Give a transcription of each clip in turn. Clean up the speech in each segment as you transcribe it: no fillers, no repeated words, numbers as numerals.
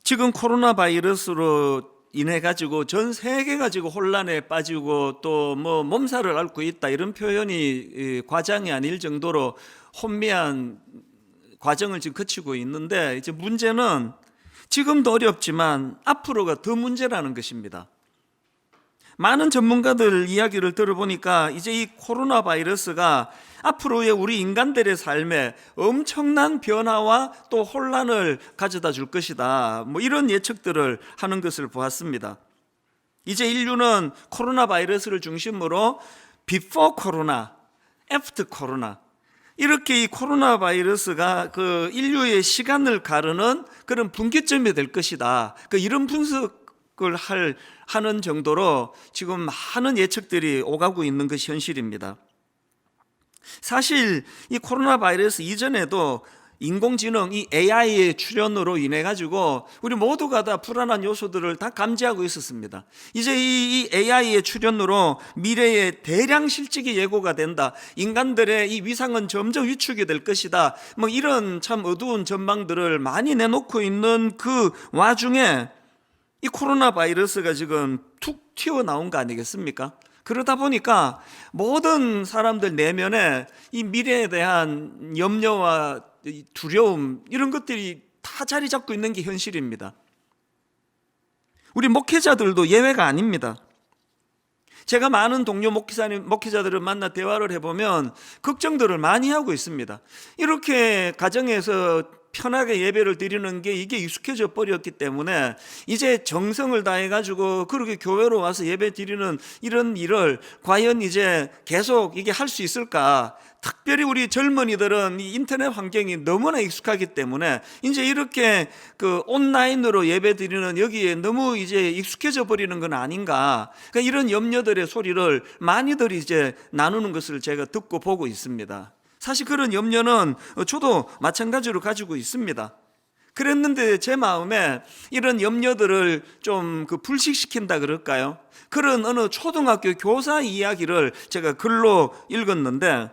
지금 코로나 바이러스로 인해 가지고 전 세계가 지금 혼란에 빠지고 또 뭐 몸살을 앓고 있다 이런 표현이 과장이 아닐 정도로 혼미한 과정을 지금 거치고 있는데, 이제 문제는 지금도 어렵지만 앞으로가 더 문제라는 것입니다. 많은 전문가들 이야기를 들어보니까 이제 이 코로나 바이러스가 앞으로의 우리 인간들의 삶에 엄청난 변화와 또 혼란을 가져다 줄 것이다, 뭐 이런 예측들을 하는 것을 보았습니다. 이제 인류는 코로나 바이러스를 중심으로 비포 코로나, 애프터 코로나, 이렇게 이 코로나 바이러스가 그 인류의 시간을 가르는 그런 분기점이 될 것이다, 이런 분석을 하는 정도로 지금 많은 예측들이 오가고 있는 것이 현실입니다. 사실 이 코로나 바이러스 이전에도 인공지능, 이 AI의 출현으로 인해 가지고 우리 모두가 다 불안한 요소들을 다 감지하고 있었습니다. 이제 이 AI의 출현으로 미래의 대량 실직이 예고가 된다, 인간들의 이 위상은 점점 위축이 될 것이다, 뭐 이런 참 어두운 전망들을 많이 내놓고 있는 그 와중에 이 코로나 바이러스가 지금 툭 튀어나온 거 아니겠습니까? 그러다 보니까 모든 사람들 내면에 이 미래에 대한 염려와 두려움, 이런 것들이 다 자리 잡고 있는 게 현실입니다. 우리 목회자들도 예외가 아닙니다. 제가 많은 동료 목회자들을 만나 대화를 해보면 걱정들을 많이 하고 있습니다. 이렇게 가정에서 편하게 예배를 드리는 게 이게 익숙해져 버렸기 때문에 이제 정성을 다해가지고 그렇게 교회로 와서 예배 드리는 이런 일을 과연 이제 계속 이게 할 수 있을까? 특별히 우리 젊은이들은 이 인터넷 환경이 너무나 익숙하기 때문에 이제 이렇게 그 온라인으로 예배 드리는 여기에 너무 이제 익숙해져 버리는 건 아닌가? 그러니까 이런 염려들의 소리를 많이들 이제 나누는 것을 제가 듣고 보고 있습니다. 사실 그런 염려는 저도 마찬가지로 가지고 있습니다. 그랬는데 제 마음에 이런 염려들을 좀 불식시킨다 그럴까요? 그런 어느 초등학교 교사 이야기를 제가 글로 읽었는데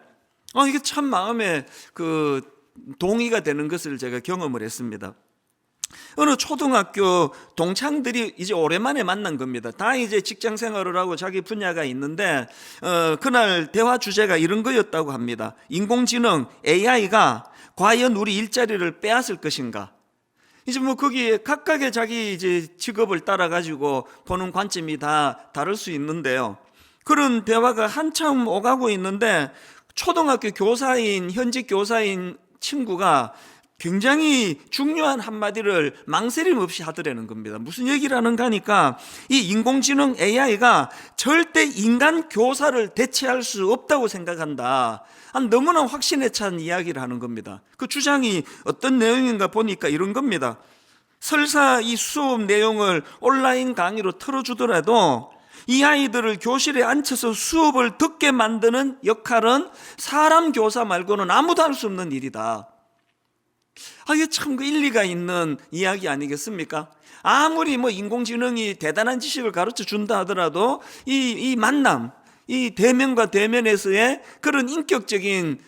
이게 참 마음에 동의가 되는 것을 제가 경험을 했습니다. 어느 초등학교 동창들이 이제 오랜만에 만난 겁니다. 다 이제 직장 생활을 하고 자기 분야가 있는데 그날 대화 주제가 이런 거였다고 합니다. 인공지능 AI가 과연 우리 일자리를 빼앗을 것인가? 이제 뭐 거기에 각각의 자기 이제 직업을 따라 가지고 보는 관점이 다 다를 수 있는데요. 그런 대화가 한참 오가고 있는데 초등학교 교사인, 현직 교사인 친구가 굉장히 중요한 한마디를 망설임 없이 하더라는 겁니다. 무슨 얘기를 하는가 하니까 이 인공지능 AI가 절대 인간 교사를 대체할 수 없다고 생각한다, 너무나 확신에 찬 이야기를 하는 겁니다. 그 주장이 어떤 내용인가 보니까 이런 겁니다. 설사 이 수업 내용을 온라인 강의로 틀어주더라도 이 아이들을 교실에 앉혀서 수업을 듣게 만드는 역할은 사람 교사 말고는 아무도 할 수 없는 일이다. 이게 참 일리가 있는 이야기 아니겠습니까? 아무리 뭐 인공지능이 대단한 지식을 가르쳐 준다 하더라도 이 만남, 이 대면과 대면에서의 그런 인격적인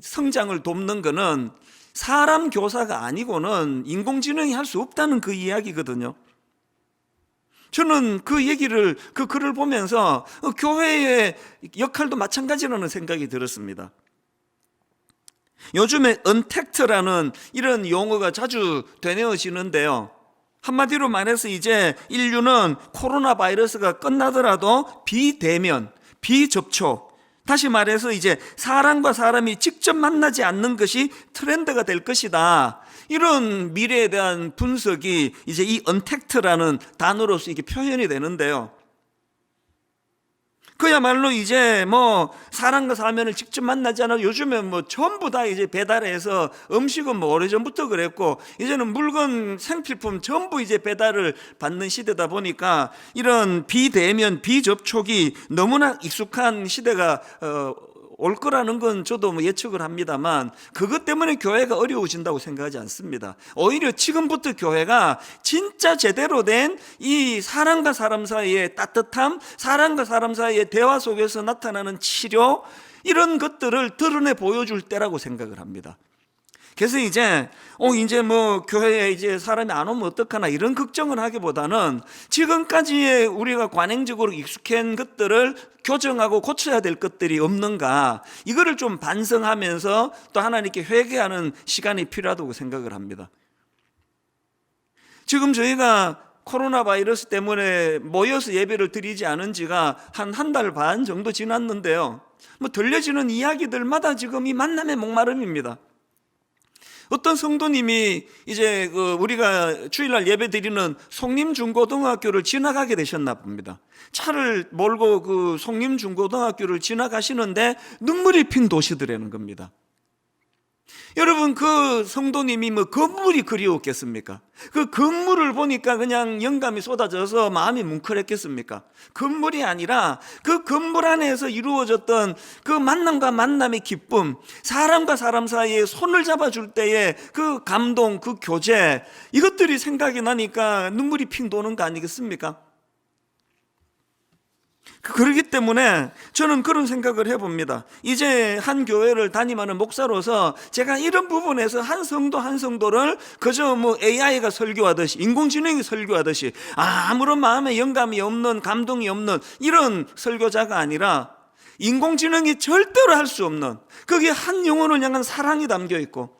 성장을 돕는 거는 사람 교사가 아니고는 인공지능이 할 수 없다는 그 이야기거든요. 저는 그 얘기를, 그 글을 보면서 교회의 역할도 마찬가지라는 생각이 들었습니다. 요즘에 언택트라는 이런 용어가 자주 되뇌어지는데요. 한마디로 말해서 이제 인류는 코로나 바이러스가 끝나더라도 비대면, 비접촉, 다시 말해서 이제 사람과 사람이 직접 만나지 않는 것이 트렌드가 될 것이다, 이런 미래에 대한 분석이 이제 이 언택트라는 단어로서 이게 표현이 되는데요. 그야말로 이제 뭐 사람과 사람을 직접 만나지 않아도 요즘엔 뭐 전부 다 이제 배달해서 음식은 뭐 오래전부터 그랬고 이제는 물건 생필품 전부 이제 배달을 받는 시대다 보니까 이런 비대면 비접촉이 너무나 익숙한 시대가 올 거라는 건 저도 뭐 예측을 합니다만 그것 때문에 교회가 어려워진다고 생각하지 않습니다. 오히려 지금부터 교회가 진짜 제대로 된 이 사람과 사람 사이의 따뜻함, 사람과 사람 사이의 대화 속에서 나타나는 치료, 이런 것들을 드러내 보여줄 때라고 생각을 합니다. 그래서 이제 뭐 교회에 이제 사람이 안 오면 어떡하나 이런 걱정을 하기보다는 지금까지의 우리가 관행적으로 익숙한 것들을 교정하고 고쳐야 될 것들이 없는가, 이거를 좀 반성하면서 또 하나님께 회개하는 시간이 필요하다고 생각을 합니다. 지금 저희가 코로나 바이러스 때문에 모여서 예배를 드리지 않은 지가 한 달 반 정도 지났는데요, 뭐 들려지는 이야기들마다 지금 이 만남의 목마름입니다. 어떤 성도님이 이제 우리가 주일날 예배 드리는 송림중고등학교를 지나가게 되셨나 봅니다. 차를 몰고 그 송림중고등학교를 지나가시는데 눈물이 핀 도시더라는 겁니다. 여러분, 그 성도님이 뭐 건물이 그리웠겠습니까? 그 건물을 보니까 그냥 영감이 쏟아져서 마음이 뭉클했겠습니까? 건물이 아니라 그 건물 안에서 이루어졌던 그 만남과 만남의 기쁨, 사람과 사람 사이에 손을 잡아줄 때의 그 감동, 그 교제, 이것들이 생각이 나니까 눈물이 핑 도는 거 아니겠습니까? 그렇기 때문에 저는 그런 생각을 해봅니다. 이제 한 교회를 담임하는 목사로서 제가 이런 부분에서 한 성도 한 성도를 그저 뭐 AI가 설교하듯이, 인공지능이 설교하듯이 아무런 마음에 영감이 없는, 감동이 없는 이런 설교자가 아니라, 인공지능이 절대로 할 수 없는, 거기에 한 영혼을 향한 사랑이 담겨 있고,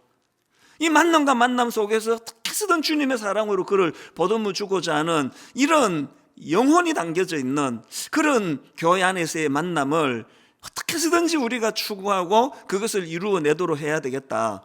이 만남과 만남 속에서 어떻게 쓰든 주님의 사랑으로 그를 보듬어 주고자 하는 이런 영혼이 담겨져 있는 그런 교회 안에서의 만남을 어떻게 해서든지 우리가 추구하고 그것을 이루어내도록 해야 되겠다.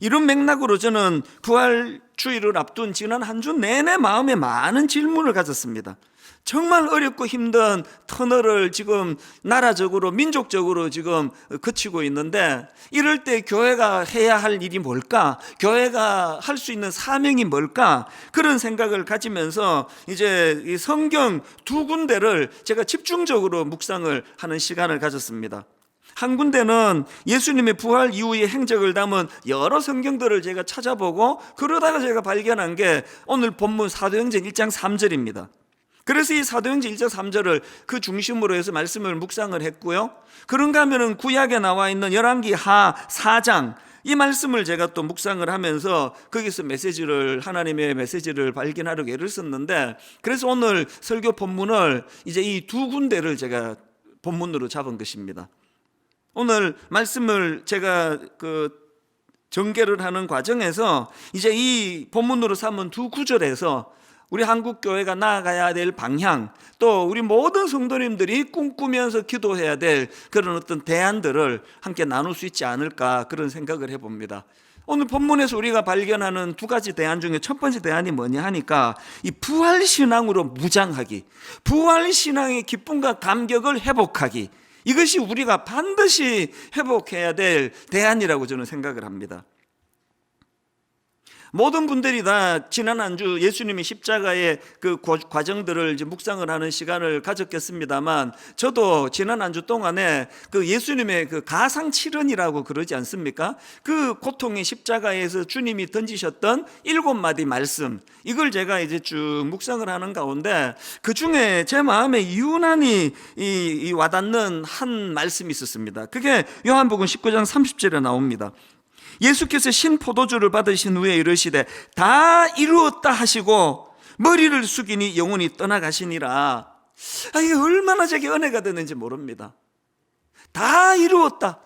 이런 맥락으로 저는 부활주의를 앞둔 지난 한 주 내내 마음에 많은 질문을 가졌습니다. 정말 어렵고 힘든 터널을 지금 나라적으로, 민족적으로 지금 거치고 있는데, 이럴 때 교회가 해야 할 일이 뭘까? 교회가 할 수 있는 사명이 뭘까? 그런 생각을 가지면서 이제 이 성경 두 군데를 제가 집중적으로 묵상을 하는 시간을 가졌습니다. 한 군데는 예수님의 부활 이후의 행적을 담은 여러 성경들을 제가 찾아보고, 그러다가 제가 발견한 게 오늘 본문 사도행전 1장 3절입니다. 그래서 이 사도행전 1장 3절을 그 중심으로 해서 말씀을 묵상을 했고요. 그런가 하면은 구약에 나와 있는 열왕기 하 4장, 이 말씀을 제가 또 묵상을 하면서 거기서 하나님의 메시지를 발견하려고 애를 썼는데, 그래서 오늘 설교 본문을 이제 이 두 군데를 제가 본문으로 잡은 것입니다. 오늘 말씀을 제가 전개를 하는 과정에서 이제 이 본문으로 삼은 두 구절에서 우리 한국교회가 나아가야 될 방향, 또 우리 모든 성도님들이 꿈꾸면서 기도해야 될 그런 어떤 대안들을 함께 나눌 수 있지 않을까, 그런 생각을 해봅니다. 오늘 본문에서 우리가 발견하는 두 가지 대안 중에 첫 번째 대안이 뭐냐 하니까, 이 부활신앙으로 무장하기, 부활신앙의 기쁨과 감격을 회복하기, 이것이 우리가 반드시 회복해야 될 대안이라고 저는 생각을 합니다. 모든 분들이 다 지난 한 주 예수님이 십자가의 그 과정들을 이제 묵상을 하는 시간을 가졌겠습니다만, 저도 지난 한 주 동안에 그 예수님의 그 가상칠언이라고 그러지 않습니까? 그 고통의 십자가에서 주님이 던지셨던 7마디 말씀, 이걸 제가 이제 쭉 묵상을 하는 가운데, 그 중에 제 마음에 유난히 와닿는 한 말씀이 있었습니다. 그게 요한복음 19장 30절에 나옵니다. 예수께서 신포도주를 받으신 후에 이르시되 다 이루었다 하시고 머리를 숙이니 영혼이 떠나가시니라. 이게 얼마나 제게 은혜가 됐는지 모릅니다. 다 이루었다.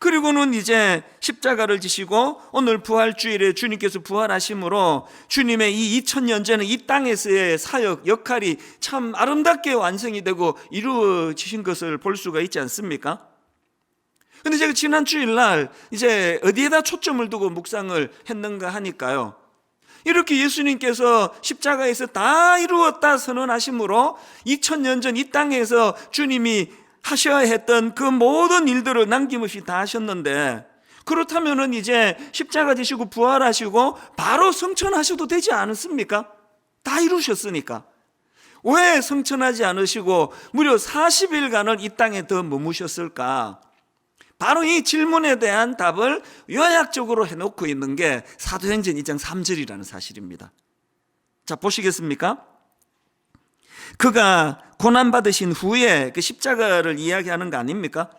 그리고는 이제 십자가를 지시고 오늘 부활주일에 주님께서 부활하심으로 주님의 이 2000년 전에 이 땅에서의 사역 역할이 참 아름답게 완성이 되고 이루어지신 것을 볼 수가 있지 않습니까? 근데 제가 지난 주일날 이제 어디에다 초점을 두고 묵상을 했는가 하니까요, 이렇게 예수님께서 십자가에서 다 이루었다 선언하심으로 2000년 전 이 땅에서 주님이 하셔야 했던 그 모든 일들을 남김없이 다 하셨는데, 그렇다면은 이제 십자가 지시고 부활하시고 바로 성천하셔도 되지 않습니까? 다 이루셨으니까. 왜 성천하지 않으시고 무려 40일간을 이 땅에 더 머무셨을까? 바로 이 질문에 대한 답을 요약적으로 해놓고 있는 게 사도행전 2장 3절이라는 사실입니다. 자, 보시겠습니까? 그가 고난받으신 후에 그 십자가를 이야기하는 거 아닙니까?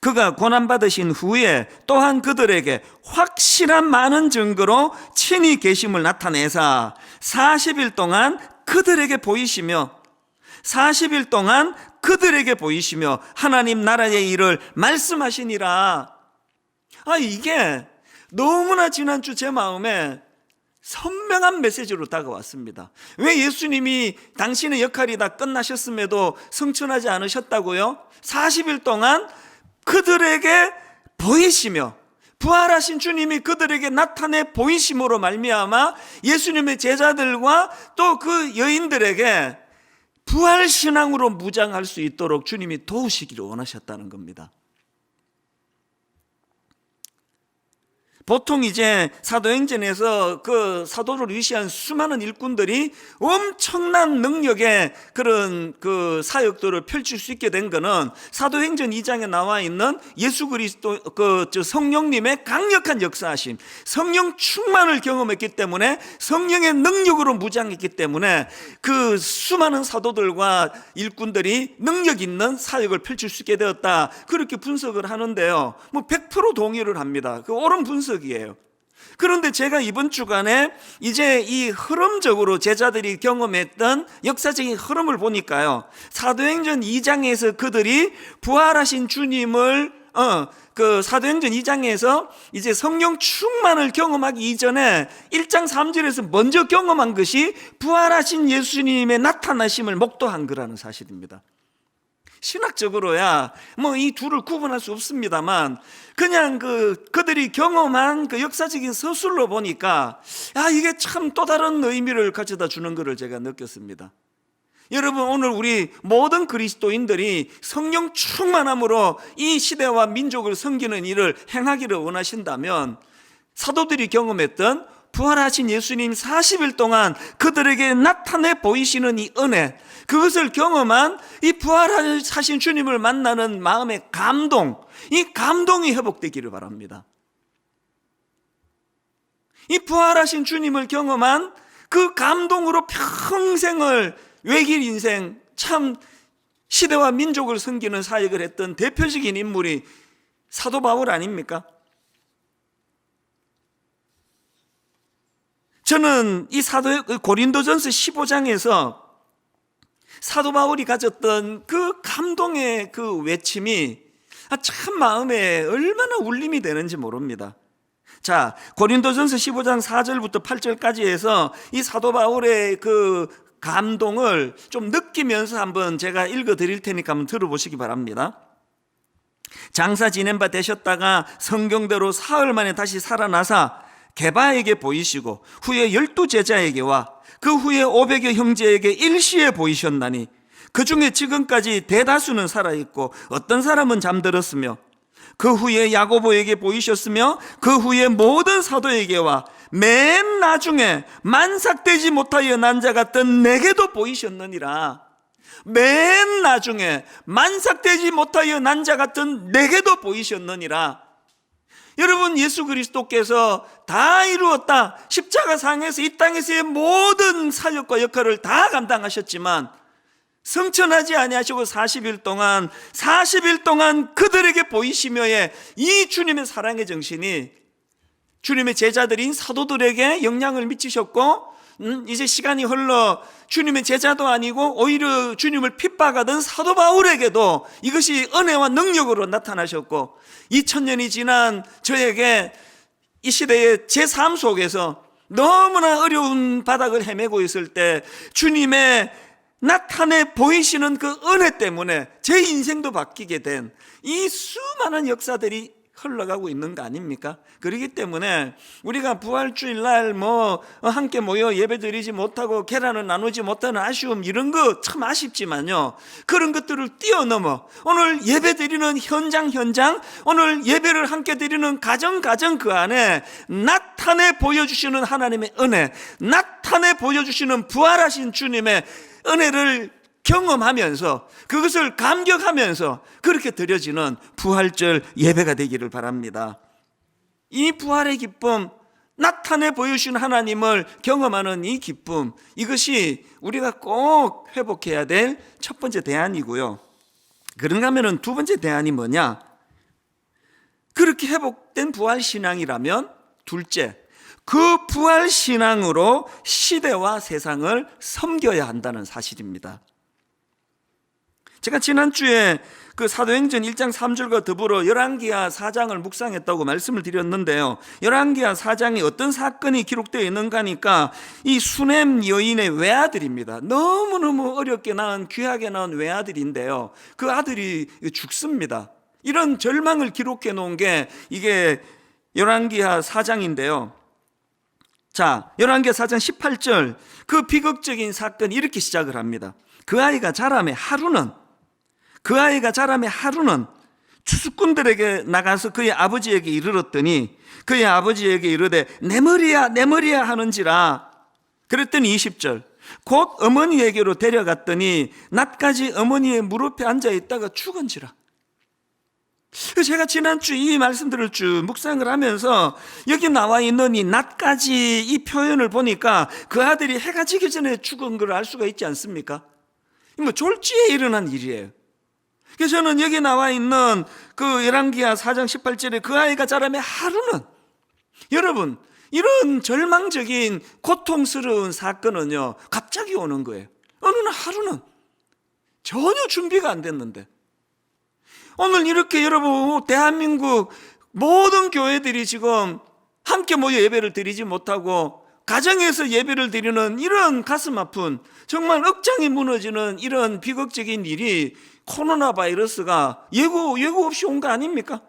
그가 고난받으신 후에 또한 그들에게 확실한 많은 증거로 친히 계심을 나타내사 40일 동안 그들에게 보이시며 40일 동안 그들에게 보이시며 하나님 나라의 일을 말씀하시니라. 이게 너무나 지난주 제 마음에 선명한 메시지로 다가왔습니다. 왜 예수님이 당신의 역할이 다 끝나셨음에도 성천하지 않으셨다고요? 40일 동안 그들에게 보이시며 부활하신 주님이 그들에게 나타내 보이심으로 말미암아 예수님의 제자들과 또 그 여인들에게 부활신앙으로 무장할 수 있도록 주님이 도우시기를 원하셨다는 겁니다. 보통 이제 사도행전에서 그 사도를 위시한 수많은 일꾼들이 엄청난 능력의 그런 그 사역들을 펼칠 수 있게 된 거는 사도행전 2장에 나와 있는 예수 그리스도 성령님의 강력한 역사하심, 성령 충만을 경험했기 때문에 성령의 능력으로 무장했기 때문에 그 수많은 사도들과 일꾼들이 능력 있는 사역을 펼칠 수 있게 되었다. 그렇게 분석을 하는데요. 100% 동의를 합니다. 그 옳은 분석이에요. 그런데 제가 이번 주간에 이제 이 흐름적으로 제자들이 경험했던 역사적인 흐름을 보니까요, 사도행전 2장에서 그들이 부활하신 주님을 그 사도행전 2장에서 이제 성령 충만을 경험하기 이전에 1장 3절에서 먼저 경험한 것이 부활하신 예수님의 나타나심을 목도한 거라는 사실입니다. 신학적으로야 이 둘을 구분할 수 없습니다만 그냥 그들이 경험한 그 역사적인 서술로 보니까 이게 참 또 다른 의미를 가져다 주는 것을 제가 느꼈습니다. 여러분, 오늘 우리 모든 그리스도인들이 성령 충만함으로 이 시대와 민족을 섬기는 일을 행하기를 원하신다면 사도들이 경험했던 부활하신 예수님 40일 동안 그들에게 나타내 보이시는 이 은혜, 그것을 경험한 이 부활하신 주님을 만나는 마음의 감동, 이 감동이 회복되기를 바랍니다. 이 부활하신 주님을 경험한 그 감동으로 평생을 외길 인생, 참 시대와 민족을 섬기는 사역을 했던 대표적인 인물이 사도 바울 아닙니까? 저는 이 고린도전서 15장에서 사도 바울이 가졌던 그 감동의 그 외침이 참 마음에 얼마나 울림이 되는지 모릅니다. 자, 고린도전서 15장 4절부터 8절까지 해서 이 사도 바울의 그 감동을 좀 느끼면서 한번 제가 읽어 드릴 테니까 한번 들어보시기 바랍니다. 장사 지낸 바 되셨다가 성경대로 사흘 만에 다시 살아나사 게바에게 보이시고 후에 12제자에게와 그 후에 500여 형제에게 일시에 보이셨나니 그 중에 지금까지 대다수는 살아있고 어떤 사람은 잠들었으며 그 후에 야고보에게 보이셨으며 그 후에 모든 사도에게와 맨 나중에 만삭되지 못하여 난 자 같은 내게도 보이셨느니라. 맨 나중에 만삭되지 못하여 난 자 같은 내게도 보이셨느니라. 여러분, 예수 그리스도께서 다 이루었다, 십자가상에서 이 땅에서의 모든 사역과 역할을 다 감당하셨지만 성천하지 아니하시고 40일 동안 그들에게 보이시며의 이 주님의 사랑의 정신이 주님의 제자들인 사도들에게 영향을 미치셨고, 이제 시간이 흘러 주님의 제자도 아니고 오히려 주님을 핍박하던 사도 바울에게도 이것이 은혜와 능력으로 나타나셨고, 2000년이 지난 저에게 이 시대의 제 삶 속에서 너무나 어려운 바닥을 헤매고 있을 때 주님의 나타내 보이시는 그 은혜 때문에 제 인생도 바뀌게 된 이 수많은 역사들이 흘러가고 있는 거 아닙니까? 그렇기 때문에 우리가 부활주일날 함께 모여 예배드리지 못하고 계란을 나누지 못하는 아쉬움, 이런 거 참 아쉽지만요, 그런 것들을 뛰어넘어 오늘 예배드리는 현장, 오늘 예배를 함께 드리는 가정 그 안에 나타내 보여주시는 하나님의 은혜, 나타내 보여주시는 부활하신 주님의 은혜를 경험하면서 그것을 감격하면서 그렇게 드려지는 부활절 예배가 되기를 바랍니다. 이 부활의 기쁨, 나타내 보여주신 하나님을 경험하는 이 기쁨, 이것이 우리가 꼭 회복해야 될 첫 번째 대안이고요. 그런가 하면 두 번째 대안이 뭐냐? 그렇게 회복된 부활신앙이라면 둘째, 그 부활신앙으로 시대와 세상을 섬겨야 한다는 사실입니다. 제가 지난주에 그 사도행전 1장 3절과 더불어 열왕기하 4장을 묵상했다고 말씀을 드렸는데요, 열왕기하 4장에 어떤 사건이 기록되어 있는가 하니까 이 수넴 여인의 외아들입니다. 너무너무 어렵게 낳은, 귀하게 낳은 외아들인데요, 그 아들이 죽습니다. 이런 절망을 기록해 놓은 게 이게 열왕기하 4장인데요. 자, 열왕기하 4장 18절, 그 비극적인 사건이 이렇게 시작을 합니다. 그 아이가 자라매 하루는 추수꾼들에게 나가서 그의 아버지에게 이르렀더니 그의 아버지에게 이르되 내 머리야 하는지라. 그랬더니 20절, 곧 어머니에게로 데려갔더니 낮까지 어머니의 무릎에 앉아 있다가 죽은지라. 제가 지난주 이 말씀들을 쭉 묵상을 하면서 여기 나와 있는 이 낮까지 이 표현을 보니까 그 아들이 해가 지기 전에 죽은 걸 알 수가 있지 않습니까? 뭐 졸지에 일어난 일이에요. 그래서 저는 여기 나와 있는 그 열왕기하 4장 18절에 그 아이가 자라매 하루는, 여러분, 이런 절망적인 고통스러운 사건은요 갑자기 오는 거예요. 어느 날 하루는 전혀 준비가 안 됐는데, 오늘 이렇게 여러분 대한민국 모든 교회들이 지금 함께 모여 예배를 드리지 못하고 가정에서 예배를 드리는 이런 가슴 아픈, 정말 억장이 무너지는 이런 비극적인 일이 코로나 바이러스가 예고 없이 온 거 아닙니까?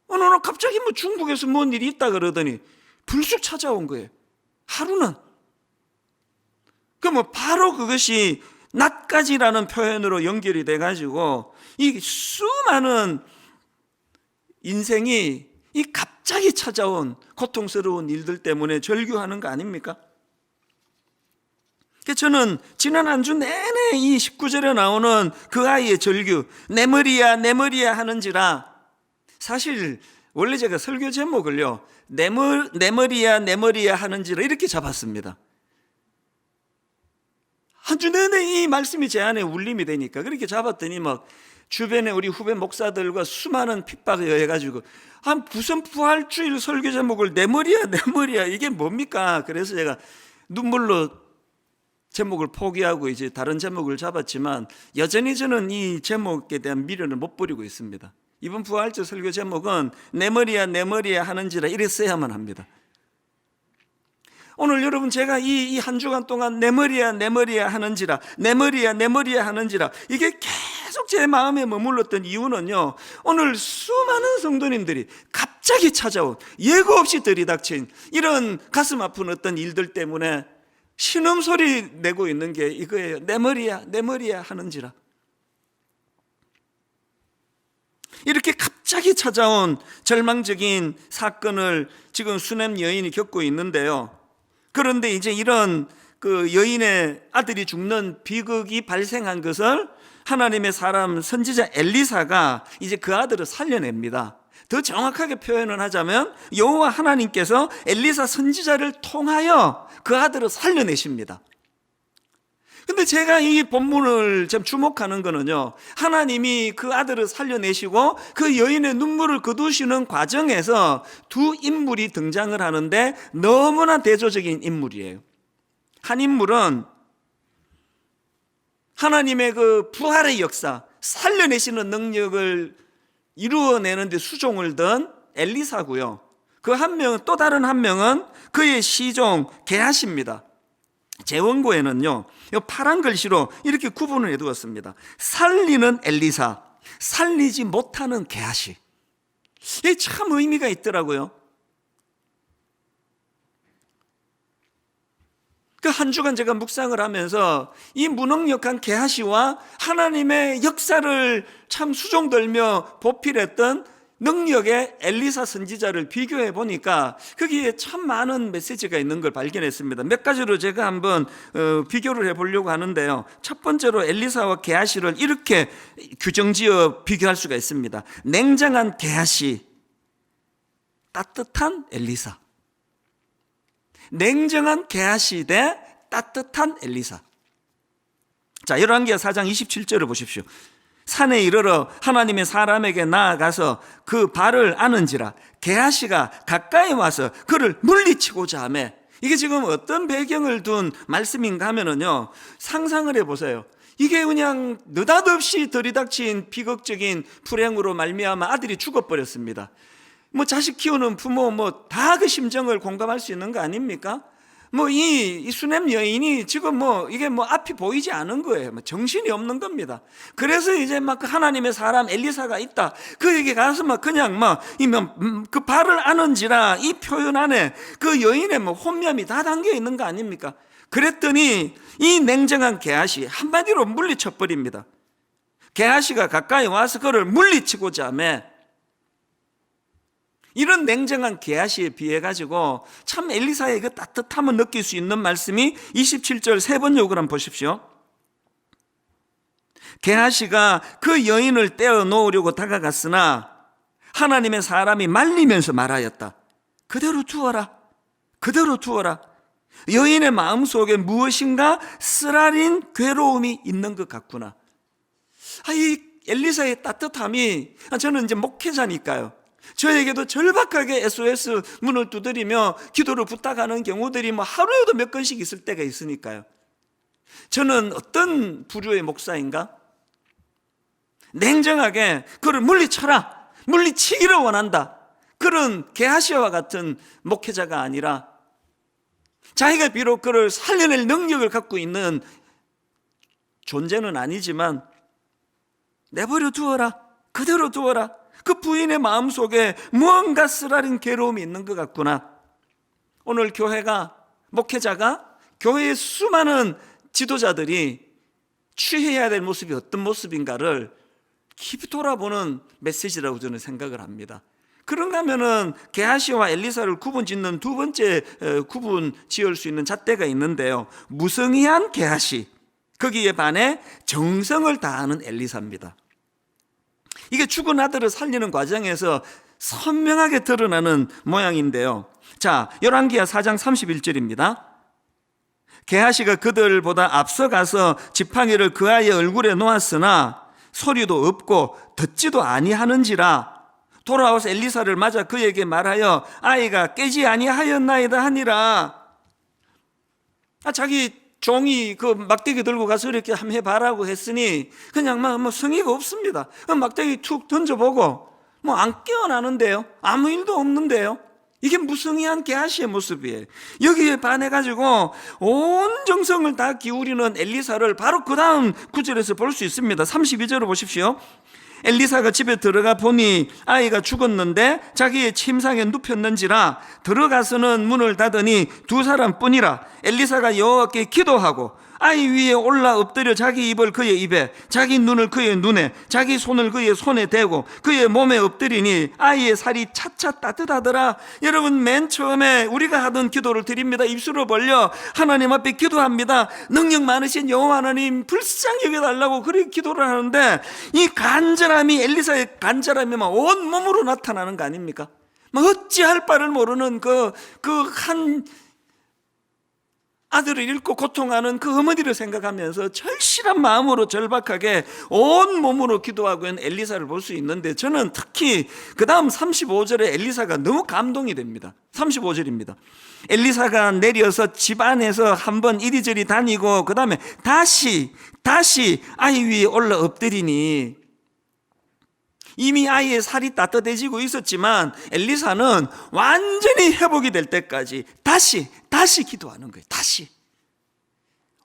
어느 날 갑자기 뭐 중국에서 뭔 일이 있다 그러더니 불쑥 찾아온 거예요. 하루는. 그러면 바로 그것이 낮까지라는 표현으로 연결이 돼가지고 이 수많은 인생이 이 갑자기 찾아온 고통스러운 일들 때문에 절규하는 거 아닙니까? 저는 지난 한 주 내내 이 19절에 나오는 그 아이의 절규, 내 머리야 하는지라, 사실 원래 제가 설교 제목을요 내 머리야 하는지라 이렇게 잡았습니다. 한 주 내내 이 말씀이 제 안에 울림이 되니까 그렇게 잡았더니 막 주변에 우리 후배 목사들과 수많은 핍박을 해가지고 무슨 부활주일 설교 제목을 내 머리야 이게 뭡니까? 그래서 제가 눈물로 제목을 포기하고 이제 다른 제목을 잡았지만 여전히 저는 이 제목에 대한 미련을 못 버리고 있습니다. 이번 부활절 설교 제목은 내 머리야 하는지라 이래 써야만 합니다. 오늘 여러분 제가 이 한 주간 동안 내 머리야 하는지라, 내 머리야 하는지라 이게 계속 제 마음에 머물렀던 이유는요, 오늘 수많은 성도님들이 갑자기 찾아온, 예고 없이 들이닥친 이런 가슴 아픈 어떤 일들 때문에 신음소리 내고 있는 게 이거예요. 내 머리야 하는지라. 이렇게 갑자기 찾아온 절망적인 사건을 지금 수넴 여인이 겪고 있는데요, 그런데 이제 이런 그 여인의 아들이 죽는 비극이 발생한 것을 하나님의 사람 선지자 엘리사가 이제 그 아들을 살려냅니다. 더 정확하게 표현을 하자면 여호와 하나님께서 엘리사 선지자를 통하여 그 아들을 살려내십니다. 근데 제가 이 본문을 좀 주목하는 거는요, 하나님이 그 아들을 살려내시고 그 여인의 눈물을 거두시는 과정에서 두 인물이 등장을 하는데 너무나 대조적인 인물이에요. 한 인물은 하나님의 그 부활의 역사, 살려내시는 능력을 이루어내는데 수종을 든 엘리사고요. 그 한 명은, 또 다른 한 명은 그의 시종 게하시입니다. 제 원고에는요, 이 파란 글씨로 이렇게 구분을 해두었습니다. 살리는 엘리사, 살리지 못하는 게하시. 이게 참 의미가 있더라고요. 그 한 주간 제가 묵상을 하면서 이 무능력한 게하시와 하나님의 역사를 참 수종들며 보필했던 능력의 엘리사 선지자를 비교해 보니까 거기에 참 많은 메시지가 있는 걸 발견했습니다. 몇 가지로 제가 한번 비교를 해보려고 하는데요, 첫 번째로 엘리사와 게하시를 이렇게 규정지어 비교할 수가 있습니다. 냉정한 게하시, 따뜻한 엘리사. 냉정한 게하시 대 따뜻한 엘리사. 자, 열왕기하 4장 27절을 보십시오. 산에 이르러 하나님의 사람에게 나아가서 그 발을 아는지라 게하시가 가까이 와서 그를 물리치고자 하매. 이게 지금 어떤 배경을 둔 말씀인가 하면은요, 상상을 해보세요. 이게 그냥 느닷없이 들이닥친 비극적인 불행으로 말미암아 아들이 죽어버렸습니다. 뭐 자식 키우는 부모 뭐 다 그 심정을 공감할 수 있는 거 아닙니까? 뭐 이 수넴 여인이 지금 뭐 이게 뭐 앞이 보이지 않은 거예요. 뭐 정신이 없는 겁니다. 그래서 이제 막 그 하나님의 사람 엘리사가 있다. 그에게 가서 막 그냥 그 발을 아는지라 이 표현 안에 그 여인의 뭐 혼면이 다 담겨 있는 거 아닙니까? 그랬더니 이 냉정한 게하시 한마디로 물리쳐 버립니다. 게하시가 가까이 와서 그를 물리치고자 하며. 이런 냉정한 게하시에 비해 가지고 참 엘리사의 그 따뜻함을 느낄 수 있는 말씀이 27절 세 번 욕을 한번 보십시오. 게하시가 그 여인을 떼어 놓으려고 다가갔으나 하나님의 사람이 말리면서 말하였다. 그대로 두어라. 그대로 두어라. 여인의 마음속에 무엇인가 쓰라린 괴로움이 있는 것 같구나. 이 엘리사의 따뜻함이, 저는 이제 목회자니까요, 저에게도 절박하게 SOS 문을 두드리며 기도를 부탁하는 경우들이 뭐 하루에도 몇 건씩 있을 때가 있으니까요. 저는 어떤 부류의 목사인가? 냉정하게 그를 물리쳐라, 물리치기를 원한다. 그런 게하시와 같은 목회자가 아니라 자기가 비록 그를 살려낼 능력을 갖고 있는 존재는 아니지만 내버려 두어라, 그대로 두어라. 그 부인의 마음속에 무언가 쓰라린 괴로움이 있는 것 같구나. 오늘 교회가, 목회자가, 교회의 수많은 지도자들이 취해야 될 모습이 어떤 모습인가를 깊이 돌아보는 메시지라고 저는 생각을 합니다. 그런가 하면은 게하시와 엘리사를 구분짓는 두 번째 구분 지을 수 있는 잣대가 있는데요, 무성의한 게하시, 거기에 반해 정성을 다하는 엘리사입니다. 이게 죽은 아들을 살리는 과정에서 선명하게 드러나는 모양인데요. 자, 열왕기하 4장 31절입니다. 게하시가 그들보다 앞서가서 지팡이를 그 아이의 얼굴에 놓았으나 소리도 없고 듣지도 아니하는지라 돌아와서 엘리사를 맞아 그에게 말하여 아이가 깨지 아니하였나이다 하니라. 자기 종이 그 막대기 들고 가서 이렇게 한번 해봐라고 했으니 그냥 뭐 성의가 없습니다. 막대기 툭 던져보고 뭐 안 깨어나는데요, 아무 일도 없는데요. 이게 무성의한 게하시의 모습이에요. 여기에 반해가지고 온 정성을 다 기울이는 엘리사를 바로 그 다음 구절에서 볼 수 있습니다. 32절을 보십시오. 엘리사가 집에 들어가 보니 아이가 죽었는데 자기의 침상에 눕혔는지라 들어가서는 문을 닫으니 두 사람뿐이라. 엘리사가 여호와께 기도하고 아이 위에 올라 엎드려 자기 입을 그의 입에, 자기 눈을 그의 눈에, 자기 손을 그의 손에 대고 그의 몸에 엎드리니 아이의 살이 차차 따뜻하더라. 여러분, 맨 처음에 우리가 하던 기도를 드립니다. 입술을 벌려 하나님 앞에 기도합니다. 능력 많으신 여호와 하나님 불쌍히 여겨달라고 그렇게 기도를 하는데 이 간절함이, 엘리사의 간절함이 막 온 몸으로 나타나는 거 아닙니까? 막 어찌할 바를 모르는 그 한 아들을 잃고 고통하는 그 어머니를 생각하면서 절실한 마음으로 절박하게 온 몸으로 기도하고 있는 엘리사를 볼 수 있는데, 저는 특히 그 다음 35절에 엘리사가 너무 감동이 됩니다. 35절입니다. 엘리사가 내려서 집 안에서 한번 이리저리 다니고 그 다음에 다시 아이 위에 올라 엎드리니, 이미 아이의 살이 따뜻해지고 있었지만 엘리사는 완전히 회복이 될 때까지 다시 기도하는 거예요. 다시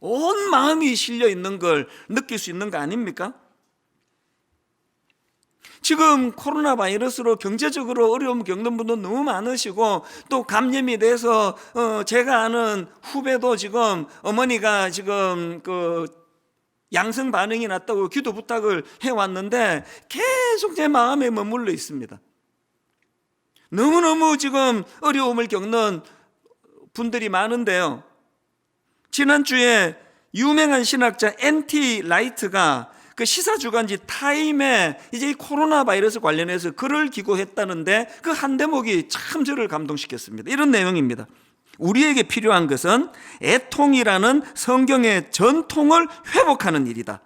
온 마음이 실려 있는 걸 느낄 수 있는 거 아닙니까? 지금 코로나 바이러스로 경제적으로 어려움 겪는 분도 너무 많으시고, 또 감염이 돼서 제가 아는 후배도 지금 어머니가 지금 양성 반응이 났다고 기도 부탁을 해왔는데 계속 제 마음에 머물러 있습니다. 너무너무 지금 어려움을 겪는 분들이 많은데요, 지난주에 유명한 신학자 N.T. 라이트가 그 시사주간지 타임에 이제 이 코로나 바이러스 관련해서 글을 기고했다는데 그 한 대목이 참 저를 감동시켰습니다. 이런 내용입니다. 우리에게 필요한 것은 애통이라는 성경의 전통을 회복하는 일이다.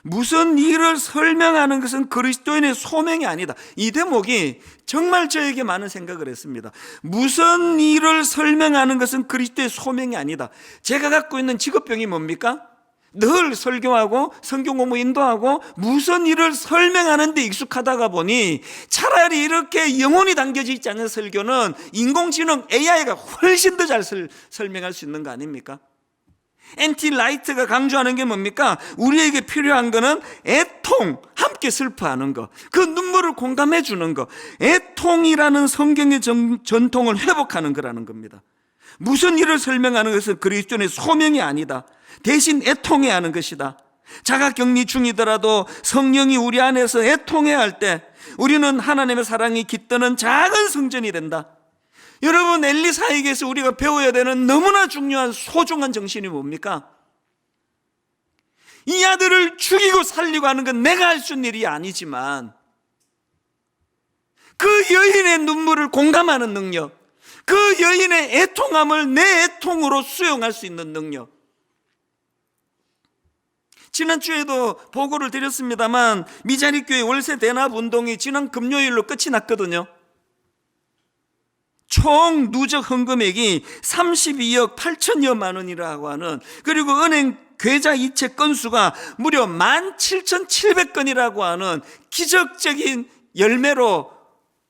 무슨 일을 설명하는 것은 그리스도인의 소명이 아니다. 이 대목이 정말 저에게 많은 생각을 했습니다. 무슨 일을 설명하는 것은 그리스도의 소명이 아니다. 제가 갖고 있는 직업병이 뭡니까? 늘 설교하고 성경 공부 인도하고 무슨 일을 설명하는 데 익숙하다가 보니 차라리 이렇게 영혼이 담겨져 있지 않은 설교는 인공지능 AI가 훨씬 더 잘 설명할 수 있는 거 아닙니까? NT 라이트가 강조하는 게 뭡니까? 우리에게 필요한 거는 애통, 함께 슬퍼하는 거, 그 눈물을 공감해 주는 거, 애통이라는 성경의 전통을 회복하는 거라는 겁니다. 무슨 일을 설명하는 것은 그리스도인의 소명이 아니다. 대신 애통해야 하는 것이다. 자가격리 중이더라도 성령이 우리 안에서 애통해야 할 때 우리는 하나님의 사랑이 깃드는 작은 성전이 된다. 여러분, 엘리사에게서 우리가 배워야 되는 너무나 중요한 소중한 정신이 뭡니까? 이 아들을 죽이고 살리고 하는 건 내가 할 수 있는 일이 아니지만 그 여인의 눈물을 공감하는 능력, 그 여인의 애통함을 내 애통으로 수용할 수 있는 능력. 지난주에도 보고를 드렸습니다만 미자립교회 월세 대납 운동이 지난 금요일로 끝이 났거든요. 총 누적 헌금액이 32억 8천여만 원이라고 하는, 그리고 은행 계좌 이체 건수가 무려 17,700건이라고 하는 기적적인 열매로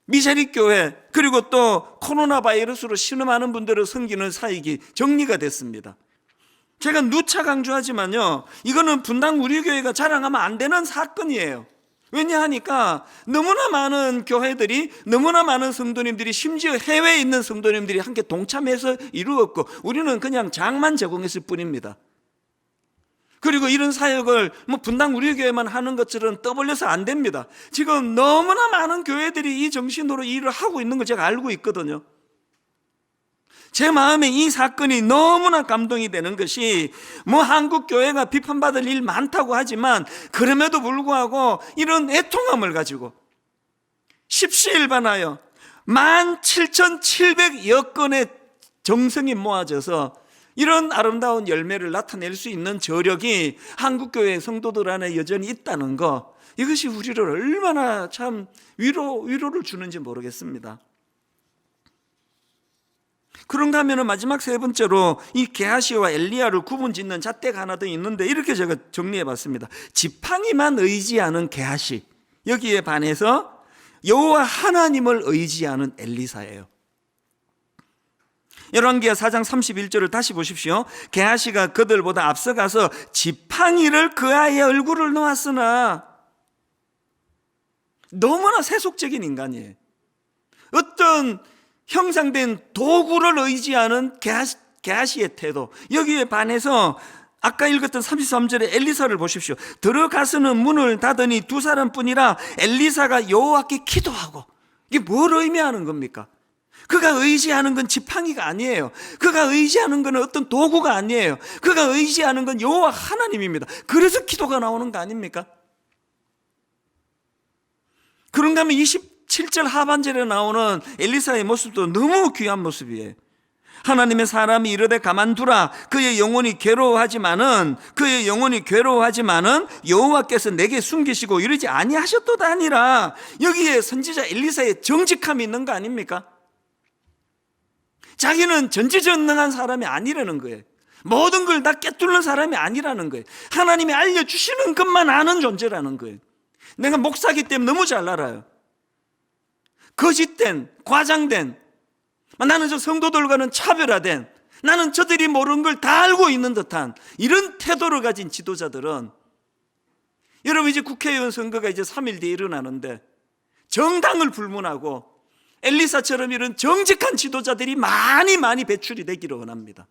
미자립교회, 그리고 또 코로나 바이러스로 신음하는 분들을 섬기는 사역이 정리가 됐습니다. 제가 누차 강조하지만요, 이거는 분당 우리 교회가 자랑하면 안 되는 사건이에요. 왜냐하니까 너무나 많은 교회들이, 너무나 많은 성도님들이, 심지어 해외에 있는 성도님들이 함께 동참해서 이루었고 우리는 그냥 장만 제공했을 뿐입니다. 그리고 이런 사역을 분당 우리 교회만 하는 것처럼 떠벌려서 안 됩니다. 지금 너무나 많은 교회들이 이 정신으로 일을 하고 있는 걸 제가 알고 있거든요. 제 마음에 이 사건이 너무나 감동이 되는 것이, 한국 교회가 비판받을 일 많다고 하지만 그럼에도 불구하고 이런 애통함을 가지고 십시일반하여 17,700여 건의 정성이 모아져서 이런 아름다운 열매를 나타낼 수 있는 저력이 한국교회 성도들 안에 여전히 있다는 거, 이것이 우리를 얼마나 참 위로를 주는지 모르겠습니다. 그런가 하면 마지막 세 번째로 이 게하시와 엘리야를 구분짓는 잣대가 하나 더 있는데, 이렇게 제가 정리해 봤습니다. 지팡이만 의지하는 게하시, 여기에 반해서 여호와 하나님을 의지하는 엘리사예요. 열왕기하 4장 31절을 다시 보십시오. 게하시가 그들보다 앞서가서 지팡이를 그 아이의 얼굴을 놓았으나, 너무나 세속적인 인간이에요. 어떤 형상된 도구를 의지하는 게하시의 태도, 여기에 반해서 아까 읽었던 33절의 엘리사를 보십시오. 들어가서는 문을 닫으니 두 사람뿐이라 엘리사가 여호와께 기도하고. 이게 뭘 의미하는 겁니까? 그가 의지하는 건 지팡이가 아니에요. 그가 의지하는 건 어떤 도구가 아니에요. 그가 의지하는 건 여호와 하나님입니다. 그래서 기도가 나오는 거 아닙니까? 그런가 하면 27절 하반절에 나오는 엘리사의 모습도 너무 귀한 모습이에요. 하나님의 사람이 이르되 가만두라. 그의 영혼이 괴로워하지만은 여호와께서 내게 숨기시고 이러지 아니하셨도다 하니라. 여기에 선지자 엘리사의 정직함이 있는 거 아닙니까? 자기는 전지전능한 사람이 아니라는 거예요. 모든 걸 다 꿰뚫는 사람이 아니라는 거예요. 하나님이 알려주시는 것만 아는 존재라는 거예요. 내가 목사기 때문에 너무 잘 알아요. 거짓된, 과장된, 나는 저 성도들과는 차별화된, 나는 저들이 모르는 걸 다 알고 있는 듯한 이런 태도를 가진 지도자들은, 여러분 이제 국회의원 선거가 이제 3일 뒤에 일어나는데 정당을 불문하고 엘리사처럼 이런 정직한 지도자들이 많이 배출이 되기를 원합니다.